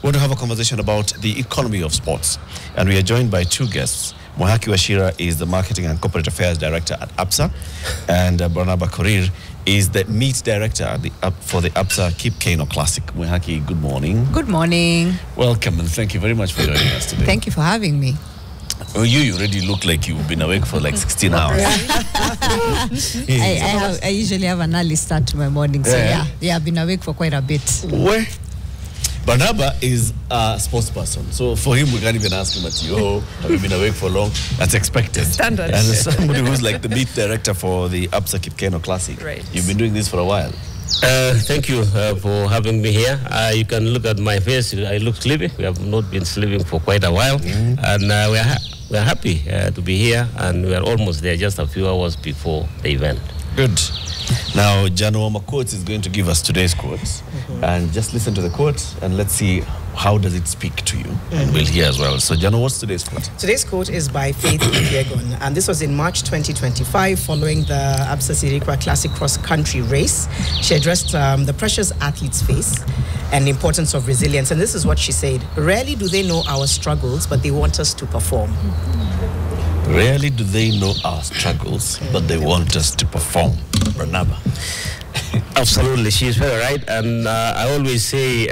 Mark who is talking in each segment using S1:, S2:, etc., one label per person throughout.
S1: want to have a conversation about the economy of sports. And we are joined by two guests. Mwihaki Wachira is the Marketing and Corporate Affairs Director at Absa, and Barnaba Korir is the Meet Director for the Absa Kip Keino Classic. Mwihaki, good morning.
S2: Good morning.
S1: Welcome, and thank you very much for joining us today.
S2: Thank you for having me.
S1: Well, you already look like you've been awake for like 16 hours.
S2: I usually have an early start to my morning, so yeah, I've been awake for quite a bit.
S1: Where? Barnaba is a sports person, so for him we can't even ask him at you, have you been awake for long? That's expected.
S3: Standard.
S1: And as somebody who's like the Meet Director for the Absa Kip Keino Classic,
S3: right.
S1: You've been doing this for a while.
S4: Thank you for having me here. You can look at my face. I look sleepy. We have not been sleeping for quite a while, and we are happy to be here, and we are almost there, just a few hours before the event.
S1: Good. Now, Jano quotes is going to give us today's quotes, and just listen to the quote, and let's see how does it speak to you, and we'll hear as well. So, Jano, what's today's quote?
S5: Today's quote is by Faith Kipyegon, and this was in March 2025, following the Absa Sirikwa Classic cross-country race. She addressed the pressures athletes face and the importance of resilience, and this is what she said: "Rarely do they know our struggles, but they want us to perform."
S1: Rarely do they know our struggles, but they want us to perform. Barnaba.
S4: Absolutely, she's very right. And I always say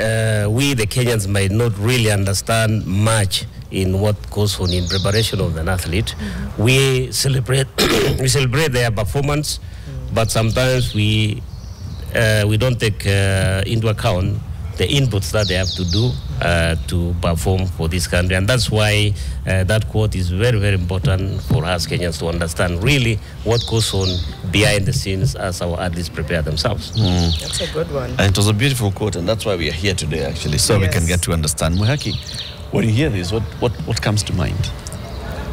S4: we, the Kenyans, might not really understand much in what goes on in preparation of an athlete. We celebrate their performance, but sometimes we don't take into account the inputs that they have to do to perform for this country. And that's why that quote is very, very important for us Kenyans to understand really what goes on behind the scenes as our athletes prepare themselves.
S5: That's a good one.
S1: And it was a beautiful quote, and that's why we are here today, actually, so we can get to understand. Mwihaki, when you hear this, what comes to mind?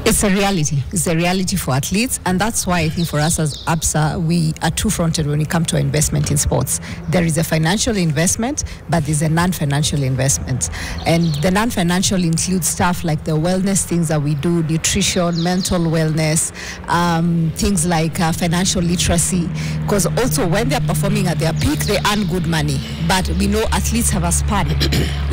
S2: It's a reality. It's a reality for athletes, and that's why I think for us as Absa, we are two-fronted when it comes to investment in sports. There is a financial investment, but there's a non-financial investment. And the non-financial includes stuff like the wellness things that we do, nutrition, mental wellness, things like financial literacy. Because also when they're performing at their peak, they earn good money. But we know athletes have a span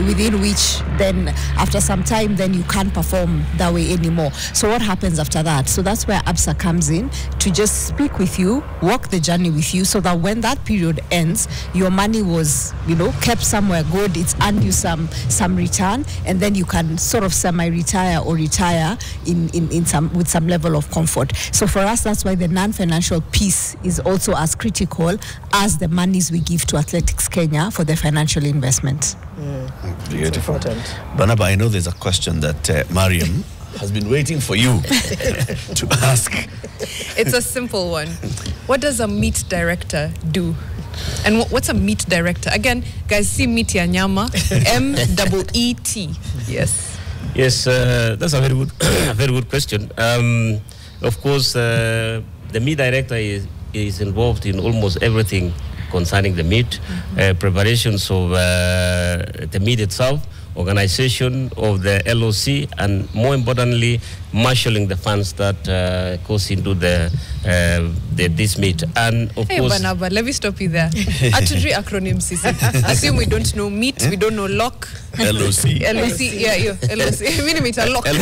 S2: within which then after some time, then you can't perform that way anymore. So what happens after that? So that's where Absa comes in to just speak with you, walk the journey with you, so that when that period ends, your money was, kept somewhere good, it's earned you some return, and then you can sort of semi-retire or retire with some level of comfort. So for us, that's why the non-financial piece is also as critical as the monies we give to Athletics Kenya for the financial investment.
S1: Beautiful. Barnaba, I know there's a question that Mariam has been waiting for you to ask.
S3: It's a simple one. What does a meet director do? And what's a meet director? Again, guys, see meet ya nyama, M-E-E-T. Yes.
S4: Yes, that's a very good question. Of course, the meet director is involved in almost everything concerning the meet, preparations of the meet itself, organization of the LOC, and more importantly, marshalling the funds that goes into this meet. And of course,
S3: Barnaba, let me stop you there. Atudri acronym CC. Assume we don't know meet, we don't know lock.
S1: LOC.
S3: LOC, yeah, LOC. Minimate a lock.
S4: LOC.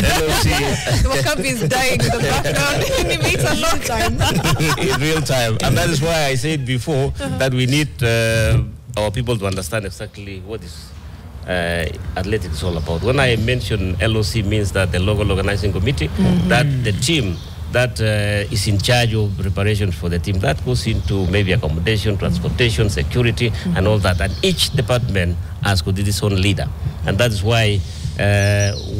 S3: The cup is dying in the background. Minimate a lock time.
S4: In real time. And that is why I said before that we need our people to understand exactly what is athletics is all about. When I mention LOC, means that the local organizing committee, that the team that is in charge of preparation for the team, that goes into maybe accommodation, transportation, security, and all that. And each department has got its own leader. And that is why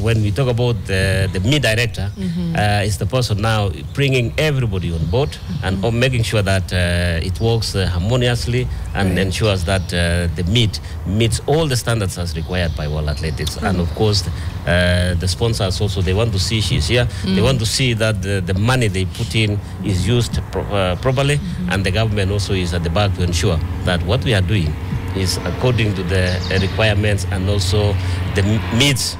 S4: when we talk about the meet director, it's the person now bringing everybody on board and making sure that it works harmoniously and ensures that the meet meets all the standards as required by World Athletics. And of course, the sponsors also, they want to see she's here. They want to see that the money they put in is used properly, and the government also is at the back to ensure that what we are doing is according to the requirements, and also the meets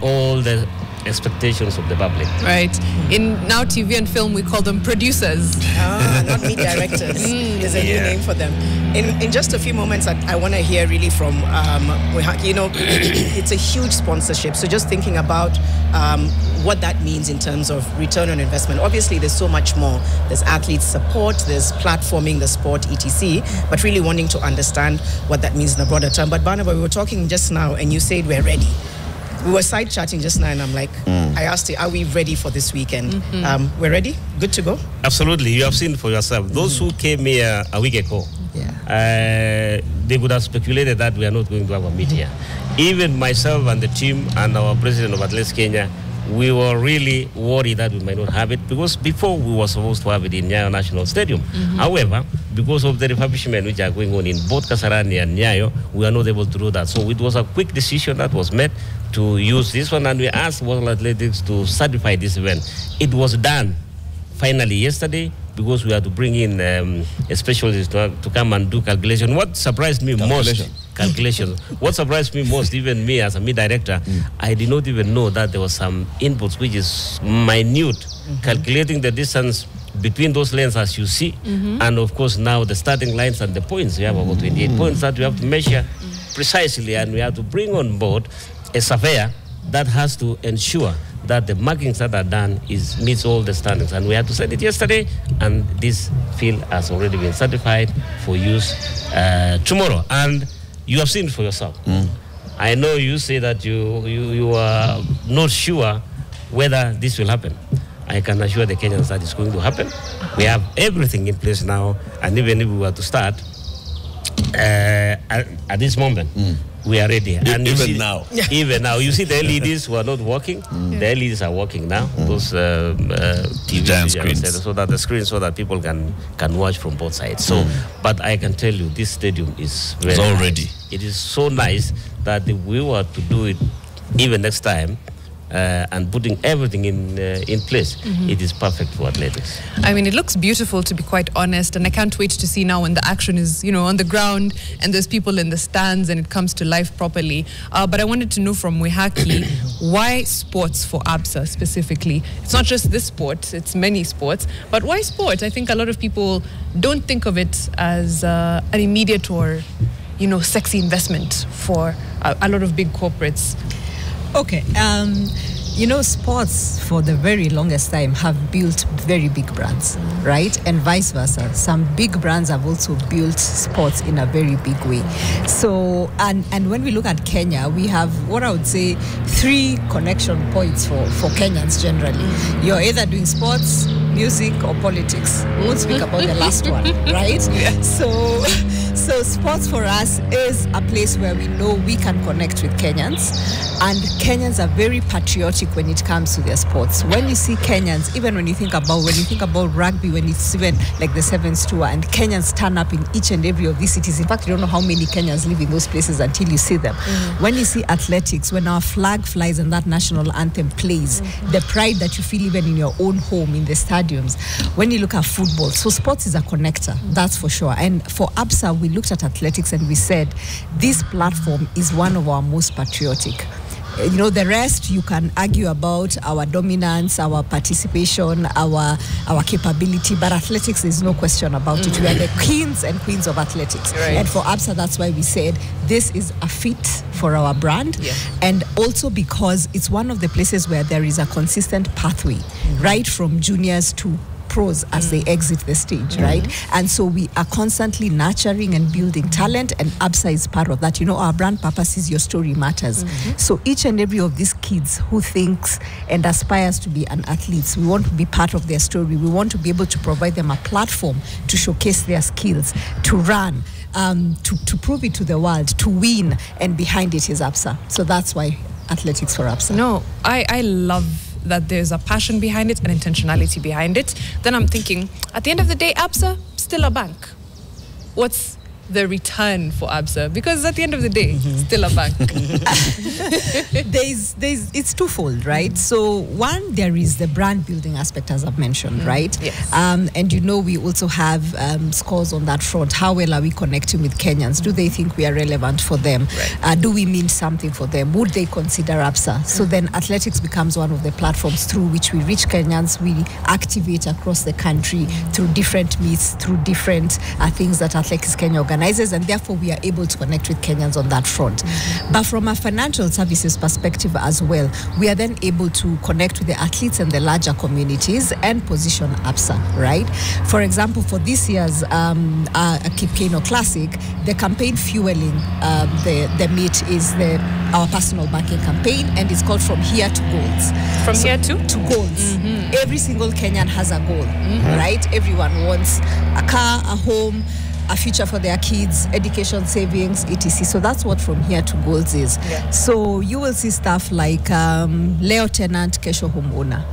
S4: all the expectations of the public.
S3: Right. In now TV and film, we call them producers.
S5: Not meet directors. There's a new name for them. In just a few moments, I want to hear really from Mwihaki. You know, it's a huge sponsorship. So just thinking about what that means in terms of return on investment. Obviously, there's so much more. There's athlete support, there's platforming the sport, etc. But really wanting to understand what that means in a broader term. But Barnaba, we were talking just now, and you said we're ready. We were side chatting just now, and I'm like, I asked you, are we ready for this weekend? We're ready? Good to go?
S4: Absolutely. You have seen for yourself. Those who came here a week ago, they would have speculated that we are not going to have a meet here. Even myself and the team and our president of Athletics Kenya, we were really worried that we might not have it, because before we were supposed to have it in Nyayo National Stadium. However, because of the refurbishment which are going on in both Kasarani and Nyayo, we are not able to do that. So it was a quick decision that was made to use this one, and we asked World Athletics to certify this event. It was done finally yesterday, because we had to bring in a specialist to come and do calculation. What surprised me most, what surprised me most, even me as a meet director, I did not even know that there was some inputs which is minute, calculating the distance between those lanes as you see, and of course now the starting lines and the points. We have about 28 points that we have to measure precisely, and we have to bring on board a surveyor that has to ensure that the markings that are done meets all the standards. And we had to send it yesterday, and this field has already been certified for use tomorrow. And you have seen it for yourself. I know you say that you are not sure whether this will happen. I can assure the Kenyans that it's going to happen. We have everything in place now, and even if we were to start at this moment, we are ready. And
S1: even now,
S4: you see the LEDs were not working. The LEDs are working now. Those TV
S1: giant screens,
S4: so that the screens, so that people can watch from both sides. So, but I can tell you, this stadium is very
S1: all
S4: nice.
S1: ready.
S4: It is so nice that if we were to do it even next time, and putting everything in place, it is perfect for athletics.
S3: I mean, it looks beautiful, to be quite honest, and I can't wait to see now when the action is, on the ground and there's people in the stands and it comes to life properly. But I wanted to know from Mwihaki, why sports for Absa specifically? It's not just this sport, it's many sports, but why sport? I think a lot of people don't think of it as an immediate or, sexy investment for a lot of big corporates.
S2: Okay, sports for the very longest time have built very big brands, right? And vice versa. Some big brands have also built sports in a very big way. So, and when we look at Kenya, we have what I would say 3 connection points for Kenyans generally. You're either doing sports, music, or politics. We won't speak about the last one, right?
S3: Yeah.
S2: So sports for us is a place where we know we can connect with Kenyans, and Kenyans are very patriotic when it comes to their sports. When you see Kenyans, even when you think about rugby, when it's even like the Sevens Tour, and Kenyans turn up in each and every of these cities. In fact, you don't know how many Kenyans live in those places until you see them. When you see athletics, when our flag flies and that national anthem plays, the pride that you feel even in your own home, in the stadiums. When you look at football, so sports is a connector, that's for sure. And for Absa, we looked at athletics and we said, this platform is one of our most patriotic. The rest you can argue about our dominance, our participation, our capability, but athletics, there's no question about it. We are the kings and queens of athletics.
S3: Right.
S2: And for Absa, that's why we said this is a fit for our brand. Yeah. And also because it's one of the places where there is a consistent pathway, right from juniors to pros as they exit the stage, right? And so we are constantly nurturing and building talent, and Absa is part of that. Our brand purpose is your story matters. So each and every of these kids who thinks and aspires to be an athlete, we want to be part of their story. We want to be able to provide them a platform to showcase their skills, to run, to prove it to the world, to win, and behind it is Absa. So that's why athletics for Absa.
S3: No, I love that there's a passion behind it and intentionality behind it. Then I'm thinking, at the end of the day, Absa, still a bank. What's the return for Absa? Because at the end of the day, still a bank.
S2: It's twofold, right? So one, there is the brand building aspect, as I've mentioned, right?
S3: Yes.
S2: And we also have scores on that front. How well are we connecting with Kenyans? Do they think we are relevant for them?
S3: Right.
S2: Do we mean something for them? Would they consider Absa? So then athletics becomes one of the platforms through which we reach Kenyans. We activate across the country through different meets, through different things that Athletics Kenya organizes, and therefore we are able to connect with Kenyans on that front. But from a financial services perspective as well, we are then able to connect with the athletes and the larger communities and position Absa, right? For example, for this year's Kip Keino Classic, the campaign fueling the meet is our personal banking campaign, and it's called From Here to Goals.
S3: From here to
S2: goals. Every single Kenyan has a goal, right? Everyone wants a car, a home, a future for their kids, education, savings, etc. So that's what From Here to Goals is.
S3: Yeah.
S2: So you will see stuff like leo tenant, kesho homeowner.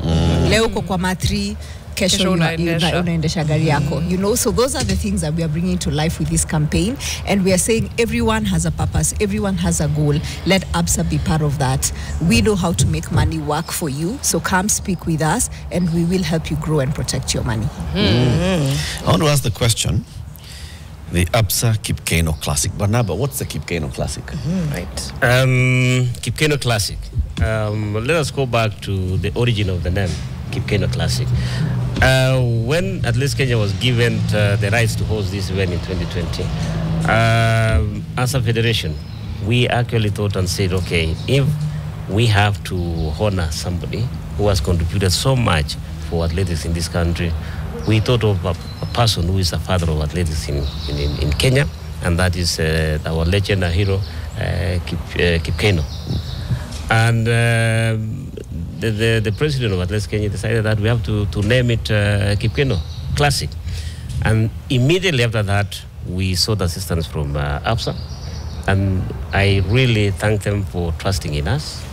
S2: Leo uko kwa matri, kesho unaendesha gari yako. You know, so those are the things that we are bringing to life with this campaign, and we are saying everyone has a purpose, everyone has a goal. Let Absa be part of that. We know how to make money work for you, so come speak with us and we will help you grow and protect your money.
S1: I want to ask the question, the Absa Kip Keino Classic. Barnaba, what's the Kip Keino Classic?
S4: Right. Kip Keino Classic. Let us go back to the origin of the name, Kip Keino Classic. When Athletics Kenya was given the rights to host this event in 2020, as a federation, we actually thought and said, okay, if we have to honor somebody who has contributed so much for athletics in this country, we thought of a person who is the father of athletics in Kenya, and that is our legend, our hero, Kip Keino. And the president of Athletics Kenya decided that we have to name it Kip Keino Classic. And immediately after that, we sought assistance from Absa. And I really thank them for trusting in us,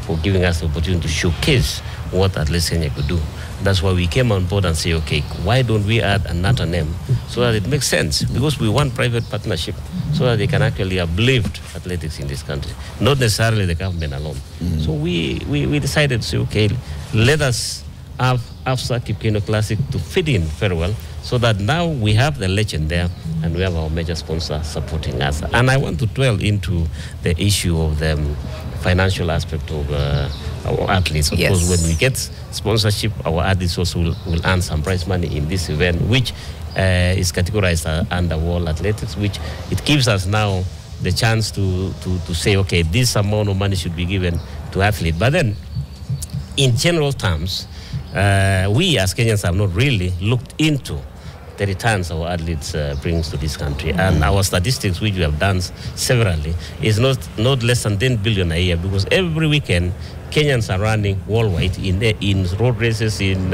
S4: for giving us the opportunity to showcase what Athletics Kenya could do. That's why we came on board and say, okay, why don't we add another name so that it makes sense? Because we want private partnership so that they can actually uplift athletics in this country, not necessarily the government alone. So we decided to say, okay, let us have Absa Kip Keino Classic to fit in very well, so that now we have the legend there and we have our major sponsor supporting us. And I want to dwell into the issue of the financial aspect of our athletes. Of course, when we get sponsorship, our athletes also will earn some prize money in this event, which is categorized under World Athletics, which it gives us now the chance to say, okay, this amount of money should be given to athletes. But then, in general terms, we as Kenyans have not really looked into the returns our athletes brings to this country. And our statistics, which we have done severally, is not less than 10 billion a year, because every weekend Kenyans are running worldwide in road races, in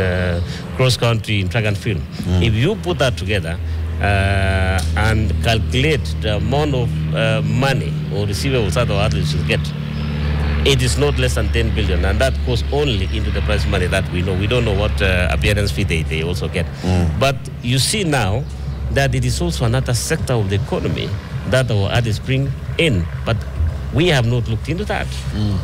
S4: cross-country, in track and field. If you put that together and calculate the amount of money or receivables that our athletes should get, it is not less than 10 billion, and that goes only into the prize money that we know. We don't know what appearance fee they also get. But you see now that it is also another sector of the economy that our artists bring in. But we have not looked into that.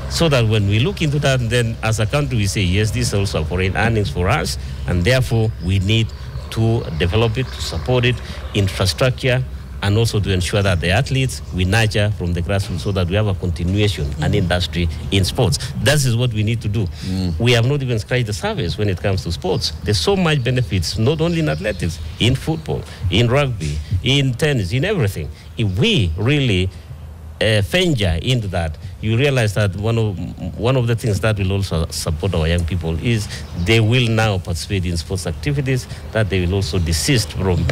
S4: So that when we look into that, then as a country we say, yes, this is also foreign earnings for us, and therefore we need to develop it, to support it, infrastructure, and also to ensure that the athletes we nurture from the grassroots, so that we have a continuation and industry in sports. That is what we need to do. We have not even scratched the surface when it comes to sports. There's so much benefits, not only in athletics, in football, in rugby, in tennis, in everything. If we really venture into that, you realize that one of the things that will also support our young people is they will now participate in sports activities, that they will also desist from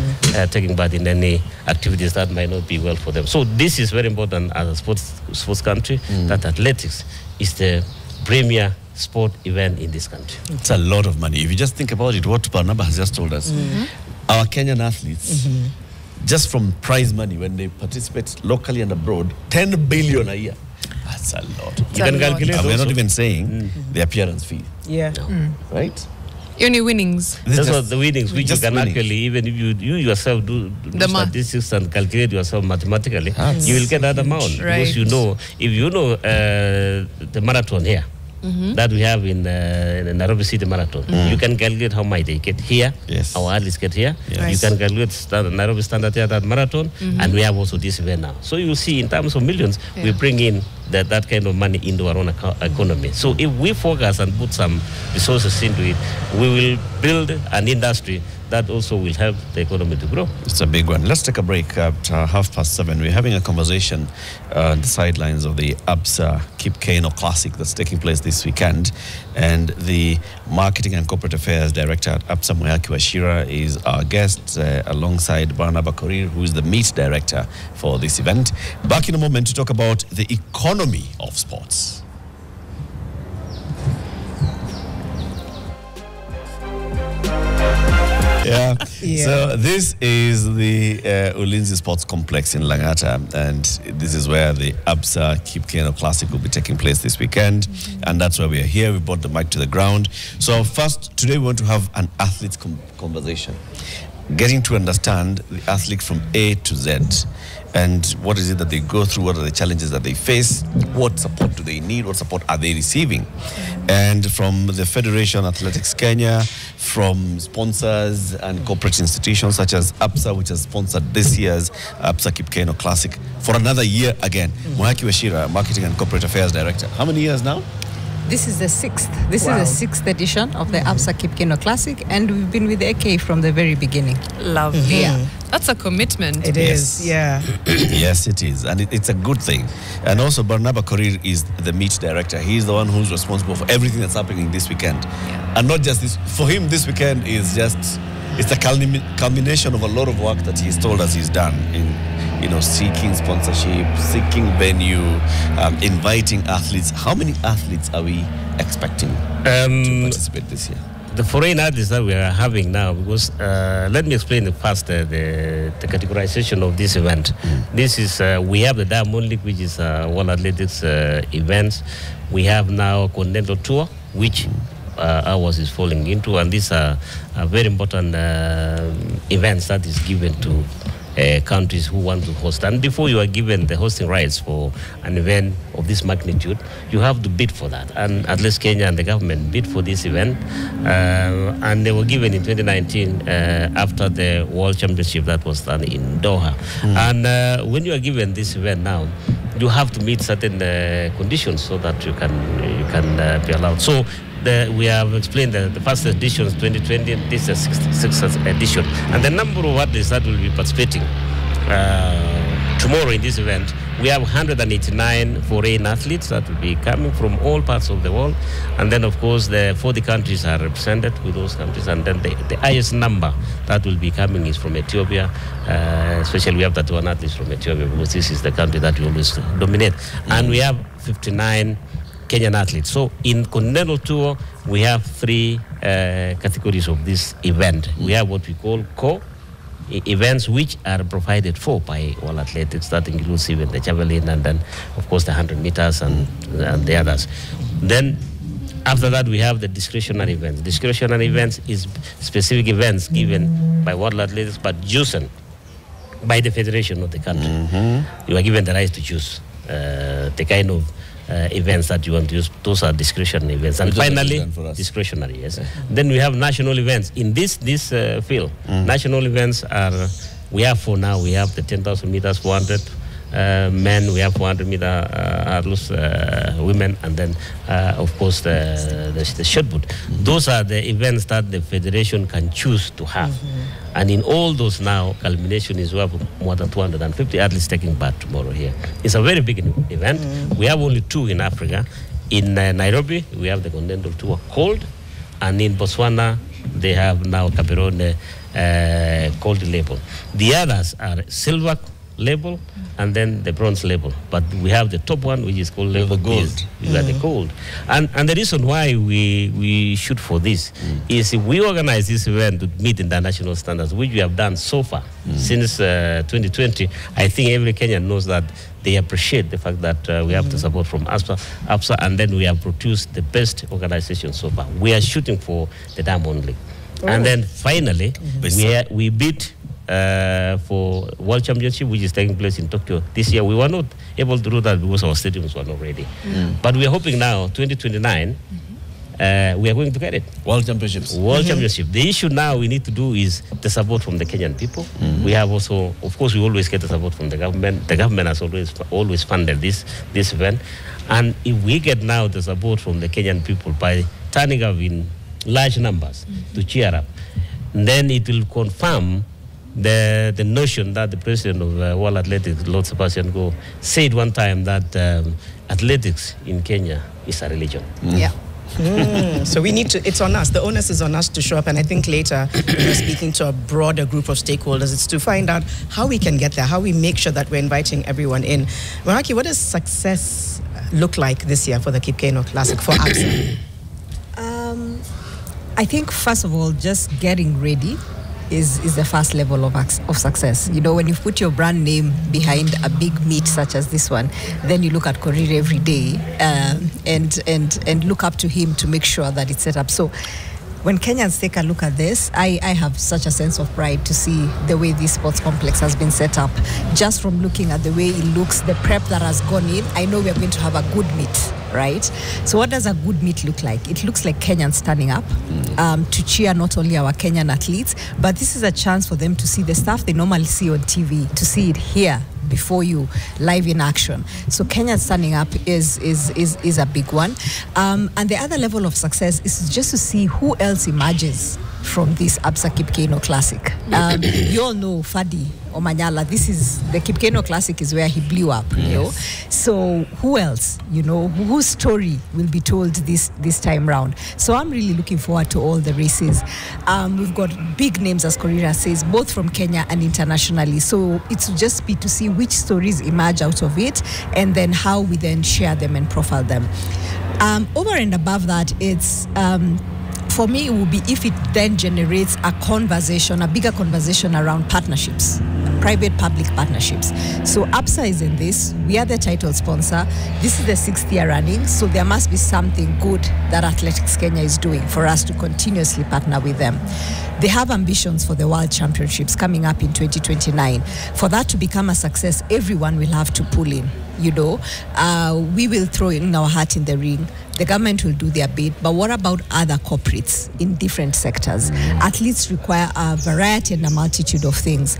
S4: taking part in any activities that might not be well for them. So this is very important as a sports country, that athletics is the premier sport event in this country.
S1: It's a lot of money. If you just think about it, what Barnaba has just told us, our Kenyan athletes, just from prize money when they participate locally and abroad, 10 billion a year. That's a lot.
S4: You can calculate.
S1: And we're not even saying the appearance fee.
S5: Yeah.
S1: Right?
S3: Only winnings.
S4: Those are the winnings which you can
S1: winnings.
S4: actually, even if you yourself do
S3: The math.
S4: statistics and calculate yourself mathematically, you will get that amount.
S3: Right.
S4: Because you know, if you know the marathon here, that we have in the Nairobi City Marathon, you can calculate how much they get here,
S1: Yes.
S4: our athletes get here.
S1: Yes.
S4: You can calculate Nairobi Standard Theatre Marathon, and we have also this event now. So you see, in terms of millions, we bring in that kind of money into our own economy. So if we focus and put some resources into it, we will build an industry that also will help the economy to grow.
S1: It's a big one. Let's take a break at 7:30. We're having a conversation on the sidelines of the Absa Kip Keino Classic that's taking place this weekend. And the Marketing and Corporate Affairs Director at Absa, Mwihaki Wachira, is our guest alongside Barnaba Korir, who is the Meet Director for this event. Back in a moment to talk about the economy of sports. Yeah. So this is the Ulinzi Sports Complex in Langata, and this is where the Absa Kip Keino Classic will be taking place this weekend, and that's why we are here. We brought the mic to the ground. So first, today we want to have an athletes conversation, getting to understand the athlete from A to Z. And what is it that they go through? What are the challenges that they face? What support do they need? What support are they receiving? And from the Federation Athletics Kenya, from sponsors and corporate institutions such as Absa, which has sponsored this year's Absa Kip Keino Classic for another year again. Mwihaki Wachira, Marketing and Corporate Affairs Director. How many years now?
S2: This is the sixth. This is the sixth edition of the Absa Kip Keino Classic, and we've been with AK from the very beginning.
S3: Lovely. Yeah. That's a commitment.
S5: It is, yeah.
S1: Yes, it is. And it's a good thing. And also, Barnaba Korir is the Meet Director. He's the one who's responsible for everything that's happening this weekend.
S3: Yeah.
S1: And not just this. For him, this weekend is just, it's a culmination of a lot of work that he's told us he's done in, seeking sponsorship, seeking venue, inviting athletes. How many athletes are we expecting to participate this year?
S4: The foreign artists that we are having now, because let me explain the categorization of this event. This is, we have the Diamond League, which is World Athletics events. We have now a Continental Tour, which ours is falling into, and these are very important events that is given to countries who want to host. And before you are given the hosting rights for an event of this magnitude, you have to bid for that. And at least Kenya and the government bid for this event. And they were given in 2019 after the World Championship that was done in Doha. And when you are given this event now, you have to meet certain conditions so that you can be allowed. So we have explained the first edition is 2020, and this is the 66th edition. And the number of athletes that will be participating tomorrow in this event, we have 189 foreign athletes that will be coming from all parts of the world. And then, of course, the 40 countries are represented with those countries. And then the highest number that will be coming is from Ethiopia. Especially we have 31 athletes from Ethiopia, because this is the country that we always dominate. And we have 59 Kenyan athletes. So in Continental Tour, we have three categories of this event. We have what we call core events, which are provided for by all athletics. That includes even the javelin, and then, of course, the 100 meters and the others. Then after that, we have the discretionary events. Discretionary events is specific events given by World Athletics, but chosen by the federation of the country. You are given the right to choose the kind of events that you want to use. Those are discretionary events. And finally, discretionary, yes. Then we have national events. In this field, national events are, we have for now, we have the 10,000 meters, 400 men, we have 400 meter hurdles, women, and then, of course, the shot put. Those are the events that the federation can choose to have. And in all those now, culmination is we have more than 250 athletes taking part tomorrow here. It's a very big event. We have only two in Africa. In Nairobi, we have the Continental Tour Cold, and in Botswana, they have now Caperone Cold label. The others are silver level, and then the bronze level. But we have the top one, which is called level gold. We got the gold. And the reason why we shoot for this is if we organize this event to meet international standards, which we have done so far since 2020. I think every Kenyan knows that they appreciate the fact that we have the support from Absa, and then we have produced the best organization so far. We are shooting for the Diamond League. And then finally, we beat for World Championship, which is taking place in Tokyo this year. We were not able to do that because our stadiums were not ready. But we are hoping now, 2029, we are going to get it.
S1: World Championships.
S4: World Championship. The issue now we need to do is the support from the Kenyan people. We have also, of course, we always get the support from the government. The government has always funded this event. And if we get now the support from the Kenyan people by turning up in large numbers to cheer up, then it will confirm the notion that the president of World Athletics, Lord Sebastian Coe, said one time that athletics in Kenya is a religion.
S5: Yeah. So we need to, it's on us, the onus is on us to show up, and I think later we're speaking to a broader group of stakeholders. It's to find out how we can get there, how we make sure that we're inviting everyone in. Mwihaki, what does success look like this year for the Kip Keino Classic for Absa?
S2: I think, first of all, just getting ready is the first level of success. You know, when you put your brand name behind a big meet such as this one, then you look at Korir every day and look up to him to make sure that it's set up. So when Kenyans take a look at this, I have such a sense of pride to see the way this sports complex has been set up. Just from looking at the way it looks, the prep that has gone in, I know we are going to have a good meet, right? So what does a good meet look like? It looks like Kenyans standing up to cheer not only our Kenyan athletes, but this is a chance for them to see the stuff they normally see on TV, to see it here before you, live in action. So Kenya standing up is a big one. And the other level of success is just to see who else emerges from this Absa Kip Keino Classic. You all know Fadi Omanyala. This is the Kip Keino Classic is where he blew up, you know. So who else, you know, whose story will be told this time round? So I'm really looking forward to all the races. We've got big names, as Korir says, both from Kenya and internationally. So it's just be to see which stories emerge out of it, and then how we then share them and profile them. Over and above that, it's for me, it would be if it then generates a conversation, a bigger conversation around partnerships, private-public partnerships. So Absa is in this. We are the title sponsor. This is the 6th year running, so there must be something good that Athletics Kenya is doing for us to continuously partner with them. They have ambitions for the World Championships coming up in 2029. For that to become a success, everyone will have to pull in. You know, we will throw in our hat in the ring. The government will do their bit, but what about other corporates in different sectors? Athletes require a variety and a multitude of things.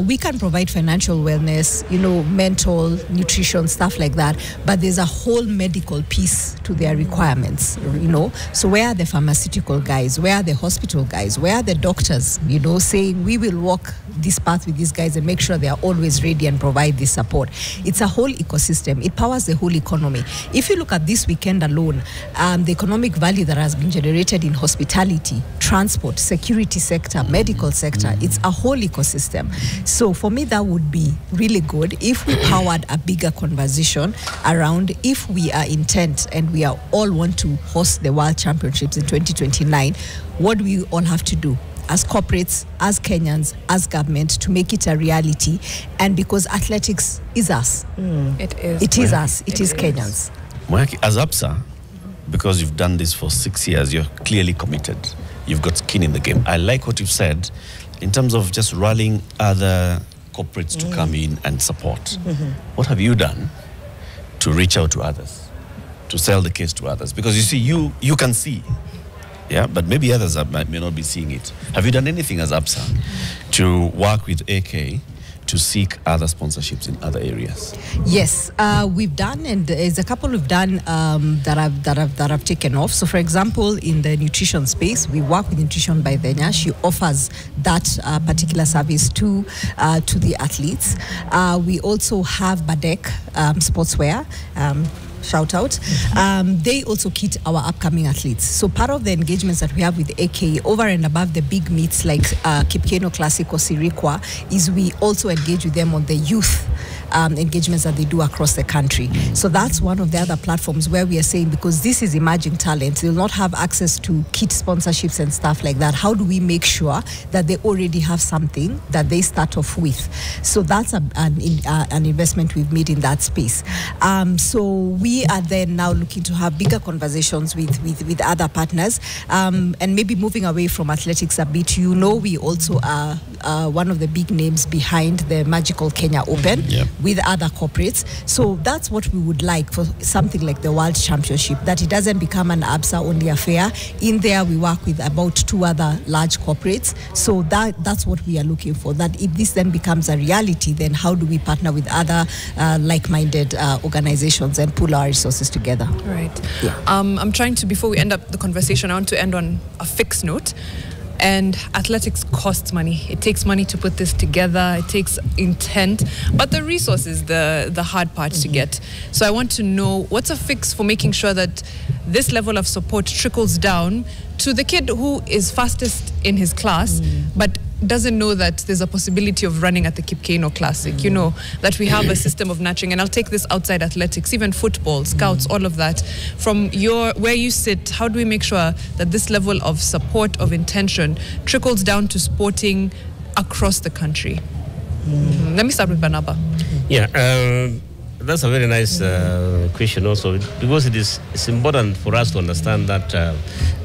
S2: We can provide financial wellness, you know, mental, nutrition, stuff like that, but there's a whole medical piece to their requirements, you know. So where are the pharmaceutical guys? Where are the hospital guys? Where are the doctors, you know, saying we will walk this path with these guys and make sure they are always ready and provide this support? It's a whole ecosystem. It powers the whole economy. If you look at this weekend alone, the economic value that has been generated in hospitality, transport, security sector, medical sector, it's a whole ecosystem. So for me, that would be really good if we powered a bigger conversation around if we are intent and we are all want to host the World Championships in 2029, what do we all have to do? As corporates, as Kenyans, as government, to make it a reality. And because athletics is us.
S3: It is.
S2: It is us. It is Kenyans.
S1: Mwihaki, as Absa, because you've done this for 6 years, you're clearly committed. You've got skin in the game. I like what you've said in terms of just rallying other corporates to come in and support. What have you done to reach out to others, to sell the case to others? Because you see, you can see. Yeah, but maybe others may not be seeing it. Have you done anything as Absa to work with AK to seek other sponsorships in other areas?
S2: Yes, we've done, and there's a couple we've done that have taken off. So, for example, in the nutrition space, we work with Nutrition by Venya. She offers that particular service to the athletes. We also have Badek sportswear. shout out. They also kit our upcoming athletes. So part of the engagements that we have with AKE, over and above the big meets like Kip Keino Classic or Sirikwa, is we also engage with them on the youth engagements that they do across the country. So that's one of the other platforms where we are saying, because this is emerging talent, they'll not have access to kit sponsorships and stuff like that. How do we make sure that they already have something that they start off with? So that's an investment we've made in that space. So we are then now looking to have bigger conversations with other partners, and maybe moving away from athletics a bit. You know, we also are one of the big names behind the Magical Kenya Open with other corporates. So that's what we would like for something like the World Championship, that it doesn't become an Absa only affair. In there, we work with about 2 other large corporates. So that's what we are looking for, that if this then becomes a reality, then how do we partner with other like-minded organizations and pool our resources together?
S3: Right. Yeah. I'm trying to, before we end up the conversation, I want to end on a fixed note. And athletics costs money. It takes money to put this together. It takes intent. But the resource is the hard part to get. So I want to know, what's a fix for making sure that this level of support trickles down to the kid who is fastest in his class, but doesn't know that there's a possibility of running at the Kip Keino Classic, you know, that we have a system of nurturing. And I'll take this outside athletics, even football, scouts, all of that. From where you sit, how do we make sure that this level of support, of intention, trickles down to sporting across the country? Let me start with Barnaba.
S4: Yeah, that's a very nice question also, because it's important for us to understand that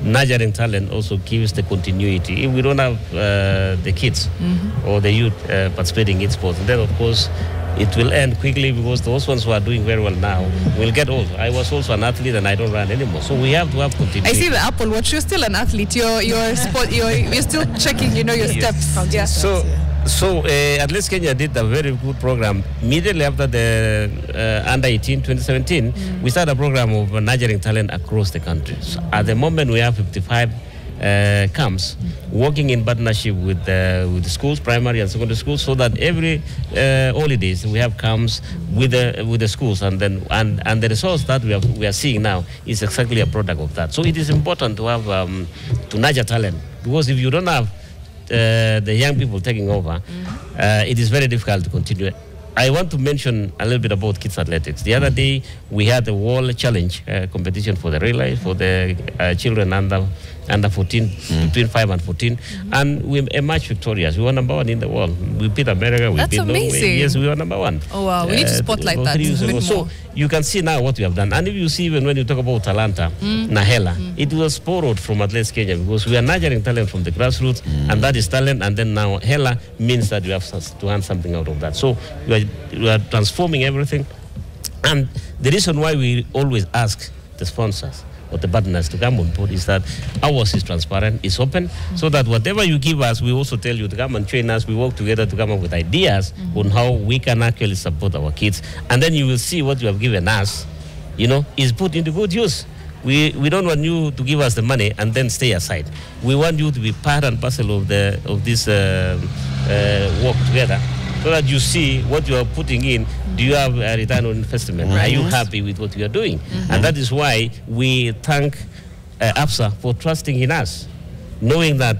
S4: nurturing talent also gives the continuity. If we don't have the kids or the youth participating in sports, then of course it will end quickly, because those ones who are doing very well now will get old. I was also an athlete and I don't run anymore. So we have to have continuity.
S3: I see the Apple Watch. You're still an athlete. You're still checking, you know, your steps. Yeah.
S4: So Athletics Kenya did a very good program. Immediately after the Under 18 2017, we started a program of nurturing talent across the country. So at the moment, we have 55 camps working in partnership with the schools, primary and secondary schools, so that every holidays we have camps with the schools, and the results that we are seeing now is exactly a product of that. So it is important to have to nurture talent, because if you don't have the young people taking over, it is very difficult to continue. I want to mention a little bit about kids athletics. The other day we had the World Challenge competition for the relay for the children under 14, between 5 and 14, and we emerged victorious. We were number 1 in the world. We beat America. We beat Norway. Yes, we were number 1.
S3: Oh wow, we need to spotlight that a bit more.
S4: So you can see now what we have done. And if you see, even when you talk about Talanta, Nahela, it was borrowed from Athletics Kenya, because we are nurturing talent from the grassroots, and that is talent. And then now Hela means that you have to earn something out of that. So we are transforming everything. And the reason why we always ask the sponsors or the partners to come on board is that ours is transparent, it's open, so that whatever you give us, we also tell you to come and train us. We work together to come up with ideas on how we can actually support our kids. And then you will see what you have given us, you know, is put into good use. We don't want you to give us the money and then stay aside. We want you to be part and parcel of this work together, so that you see what you are putting in. Do you have a return on investment? Are you happy with what you are doing? And that is why we thank Absa for trusting in us, knowing that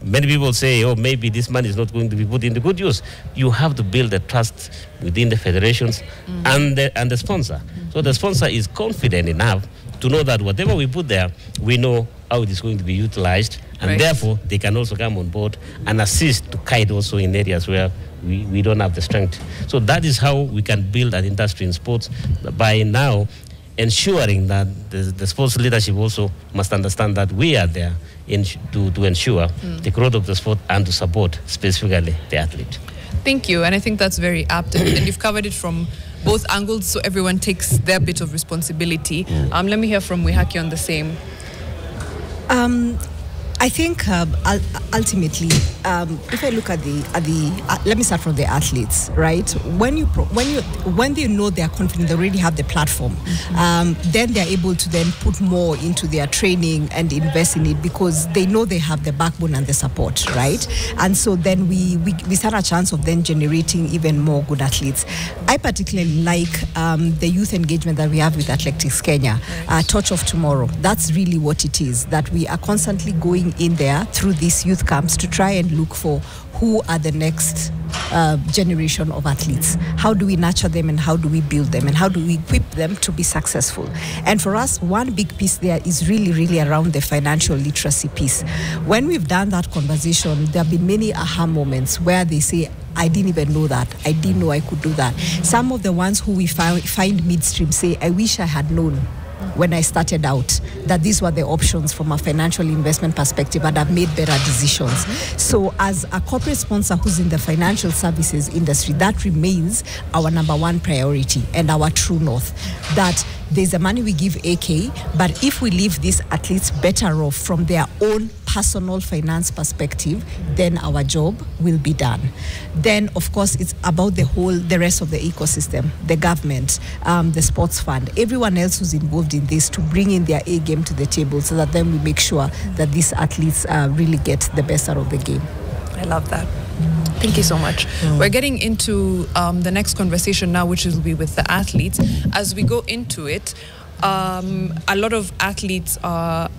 S4: many people say, oh, maybe this money is not going to be put into good use. You have to build the trust within the federations and the sponsor. So the sponsor is confident enough to know that whatever we put there, we know how it is going to be utilized, and therefore they can also come on board and assist to guide also in areas where we don't have the strength. So that is how we can build an industry in sports, by now ensuring that the sports leadership also must understand that we are there to ensure the growth of the sport and to support specifically the athlete.
S3: Thank you, and I think that's very apt, and you've covered it from both angles, so everyone takes their bit of responsibility. Let me hear from Mwihaki on the same.
S2: I think ultimately, if I look at the let me start from the athletes, right? When they know they are confident, they already have the platform, then they are able to then put more into their training and invest in it because they know they have the backbone and the support, right? And so then we stand a chance of then generating even more good athletes. I particularly like the youth engagement that we have with Athletics Kenya, Torch of Tomorrow. That's really what it is, that we are constantly going in there through these youth camps to try and look for who are the next generation of athletes. How do we nurture them and how do we build them and how do we equip them to be successful? And for us, one big piece there is really around the financial literacy piece. When we've done that conversation, there have been many aha moments where they say, I didn't even know that. I didn't know I could do that. Some of the ones who we find midstream say, I wish I had known when I started out that these were the options from a financial investment perspective, and I've made better decisions. So as a corporate sponsor who's in the financial services industry, that remains our number one priority and our true north, that there's the money we give AK, but if we leave these athletes better off from their own personal finance perspective, then our job will be done. Then, of course, it's about the rest of the ecosystem, the government, the sports fund, everyone else who's involved in this to bring in their A game to the table so that then we make sure that these athletes really get the best out of the game.
S3: I love that. Thank you so much. We're getting into the next conversation now, which will be with the athletes. As we go into it, a lot of athletes are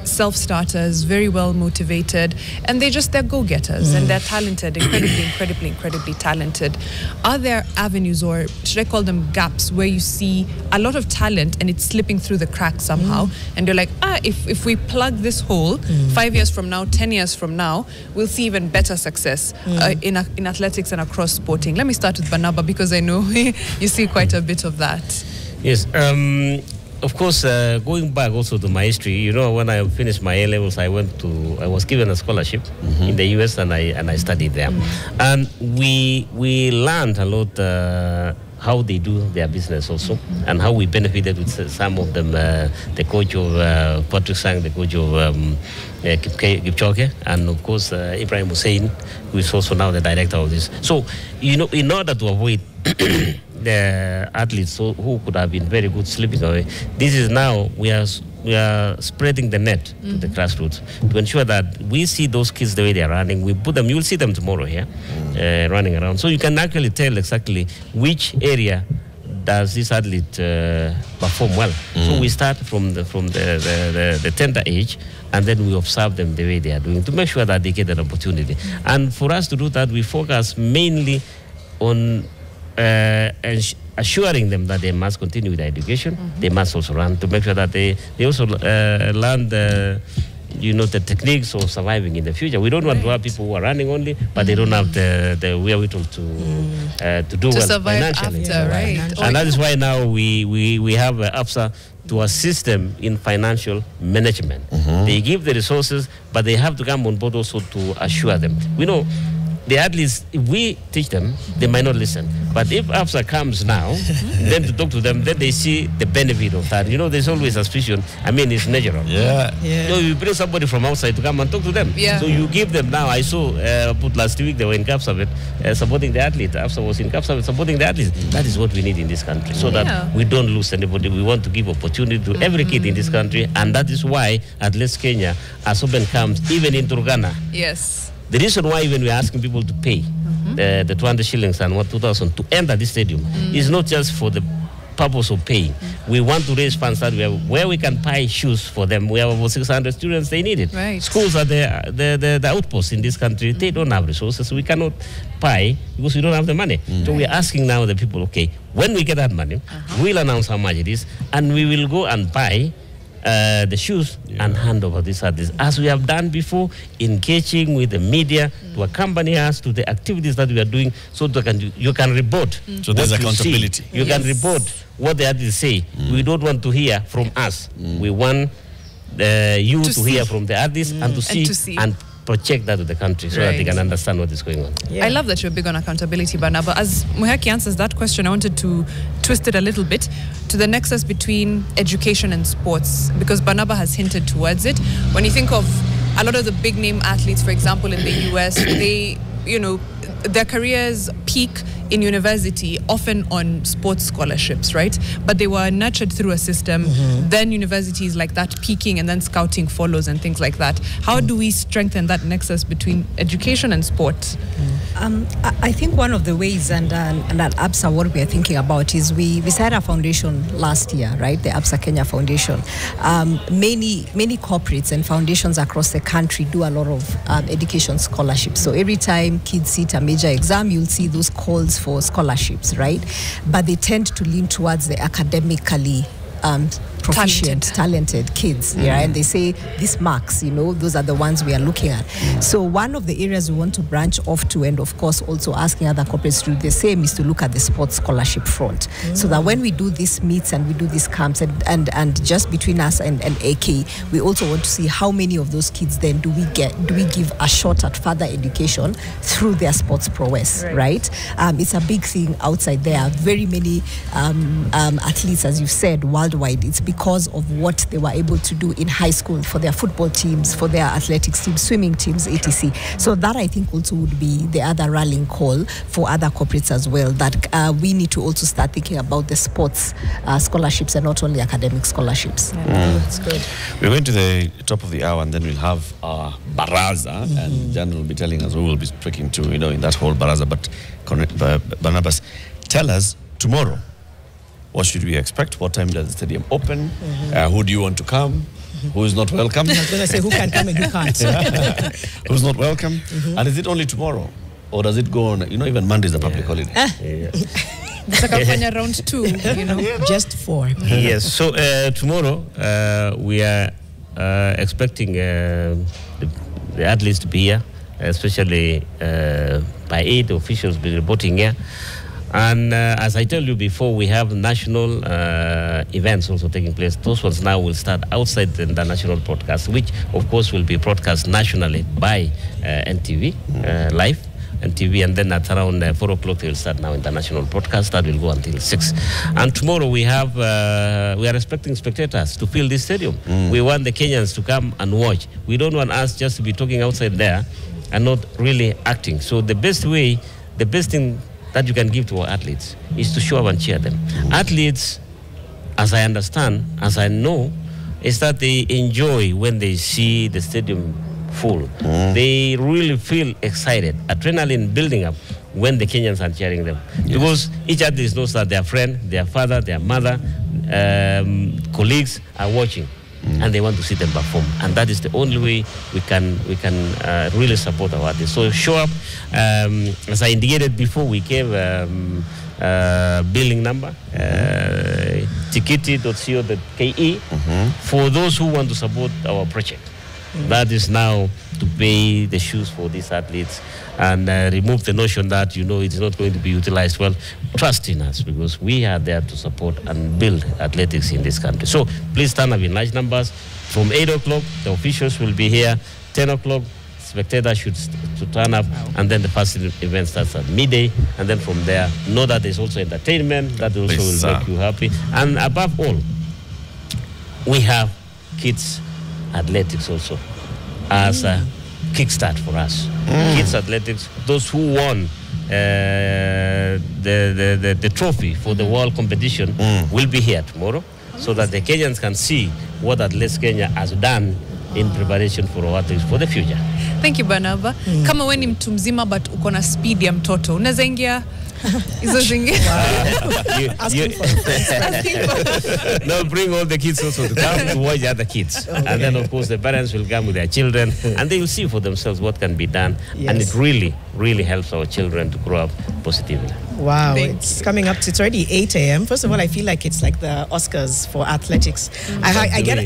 S3: self-starters, very well motivated, and they're go-getters and they're talented, incredibly talented. Are there avenues, or should I call them gaps, where you see a lot of talent and it's slipping through the cracks somehow, and you're like, if we plug this hole, 5 years from now, 10 years from now, we'll see even better success in athletics and across sporting? Let me start with Barnaba, because I know you see quite a bit of that.
S4: Yes, of course, going back also to my history, when I finished my A-levels, I was given a scholarship in the US, and I studied there. And we learned a lot how they do their business also, and how we benefited with some of them, the coach of Patrick Sang, the coach of Kip Keino, and of course Ibrahim Hussein, who is also now the director of this. So, in order to avoid the athletes who could have been very good slipping away, this is now we are spreading the net to the grassroots to ensure that we see those kids the way they are running. We put them, you'll see them tomorrow here running around. So you can actually tell exactly which area does this athlete perform well. So we start from the tender age, and then we observe them the way they are doing to make sure that they get an opportunity. And for us to do that, we focus mainly on assuring them that they must continue with their education. They must also run, to make sure that they also learn the techniques of surviving in the future. We don't want to have people who are running only, but they don't have the wherewithal to do well financially.
S3: After, right?
S4: And that is why now we have Absa to assist them in financial management. They give the resources, but they have to come on board also to assure them. We know the athletes, if we teach them, they might not listen. But if Absa comes now, then to talk to them, then they see the benefit of that. There's always suspicion. I mean, it's natural. You bring somebody from outside to come and talk to them. So you give them now. I saw last week they were in Kapsabet supporting the athlete. Absa was in Kapsabet supporting the athletes. That is what we need in this country, so that we don't lose anybody. We want to give opportunity to every kid in this country, and that is why Athletics Kenya has opened camps even in Turkana.
S3: Yes.
S4: The reason why even we're asking people to pay the 200 shillings and 2,000 to enter this stadium is not just for the purpose of paying. We want to raise funds that where we can buy shoes for them. We have over 600 students, they need it.
S3: Right.
S4: Schools are the outposts in this country. They don't have resources. We cannot buy because we don't have the money. So we're asking now the people, okay, when we get that money, we'll announce how much it is, and we will go and buy the shoes and hand over these artists, as we have done before, engaging with the media to accompany us to the activities that we are doing, so that you can report.
S1: So there's accountability.
S4: You can report what the artists say. We don't want to hear from us. We want you to hear from the artists and to see and project that to the country, so that they can understand what is going on.
S3: I love that you're big on accountability, Barnaba. As Mwihaki answers that question, I wanted to twist it a little bit to the nexus between education and sports, because Barnaba has hinted towards it. When you think of a lot of the big name athletes, for example, in the US, they, their careers peak in university, often on sports scholarships, right? But they were nurtured through a system. Then universities like that peaking, and then scouting follows and things like that. How do we strengthen that nexus between education and sport?
S2: I think one of the ways, and at Absa, what we are thinking about is we started a foundation last year, right? The Absa Kenya Foundation. Many corporates and foundations across the country do a lot of education scholarships. So every time kids sit a major exam, you'll see those calls for scholarships, right? But they tend to lean towards the academically proficient, talented kids, yeah, and they say these marks, those are the ones we are looking at. So one of the areas we want to branch off to, and of course also asking other corporates to do the same, is to look at the sports scholarship front, so that when we do these meets and we do these camps, and just between us and AK, we also want to see how many of those kids then do we give a shot at further education through their sports prowess, right? It's a big thing outside there. Very many athletes, as you've said, worldwide, it's because of what they were able to do in high school for their football teams, for their athletics teams, swimming teams, etc. So that, I think, also would be the other rallying call for other corporates as well, that we need to also start thinking about the sports scholarships and not only academic scholarships.
S5: That's good.
S1: We're going to the top of the hour, and then we'll have Baraza, and Jan will be telling us who we'll be speaking to, in that whole Baraza. But Barnabas, tell us tomorrow, what should we expect? What time does the stadium open? Who do you want to come? Who is not welcome?
S5: I was going to say, who can come and who can't?
S1: Who's not welcome? And is it only tomorrow? Or does it go on? Even Monday is a public holiday.
S3: Round 2,
S5: Just 4.
S4: Yes, so tomorrow we are expecting the athletes to be here, especially by 8 officials be reporting here. And as I told you before, we have national events also taking place. Those ones now will start outside the national broadcast, which of course will be broadcast nationally by NTV, live NTV, and then at around 4 o'clock they will start now international broadcast. That will go until 6. And tomorrow we have we are expecting spectators to fill this stadium. We want the Kenyans to come and watch. We don't want us just to be talking outside there and not really acting. So the best thing that you can give to our athletes is to show up and cheer them. Athletes, as I understand, as I know, is that they enjoy when they see the stadium full. They really feel excited, adrenaline building up when the Kenyans are cheering them. Because each athlete knows that their friend, their father, their mother, colleagues are watching. And they want to see them perform, and that is the only way we can really support our artists. So show up. As I indicated before, we gave billing number, tikiti.co.ke, for those who want to support our project. That is now to pay the shoes for these athletes and remove the notion that, it's not going to be utilized well. Trust in us, because we are there to support and build athletics in this country. So please turn up in large numbers. From 8 o'clock, the officials will be here. 10 o'clock, spectators should turn up. And then the first event starts at midday. And then from there, know that there's also entertainment. That also will make you happy. And above all, we have kids athletics also as a kickstart for us. Kids athletics, those who won the trophy for the world competition will be here tomorrow, so that the Kenyans can see what Athletes Kenya has done in preparation for our athletes for the future.
S3: Thank you, Barnaba. Kama wewe ni mtu mzima but uko na speed ya mtoto, unaweza ingia hizo zingine.
S4: No, bring all the kids also to come to watch the other kids. And then, of course, the parents will come with their children, and they will see for themselves what can be done. And it really, really helps our children to grow up positively.
S5: Wow, it's coming up. It's already 8 a.m. First of all, I feel like it's like the Oscars for athletics. I get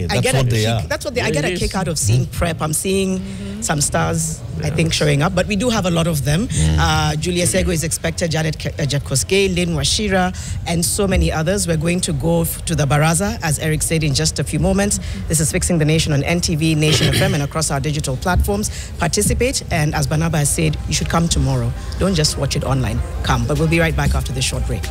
S5: a kick out of seeing prep. I'm seeing some stars, I think, showing up, but we do have a lot of them. Julius Ego is expected, Janet Koske, Lynn Wachira, and so many others. We're going to go to the Baraza, as Eric said, in just a few moments. This is Fixing the Nation on NTV, Nation FM, and across our digital platforms. Participate, and as Barnaba has said, you should come tomorrow. Don't just watch it online. Come. But we'll be right back after this short break.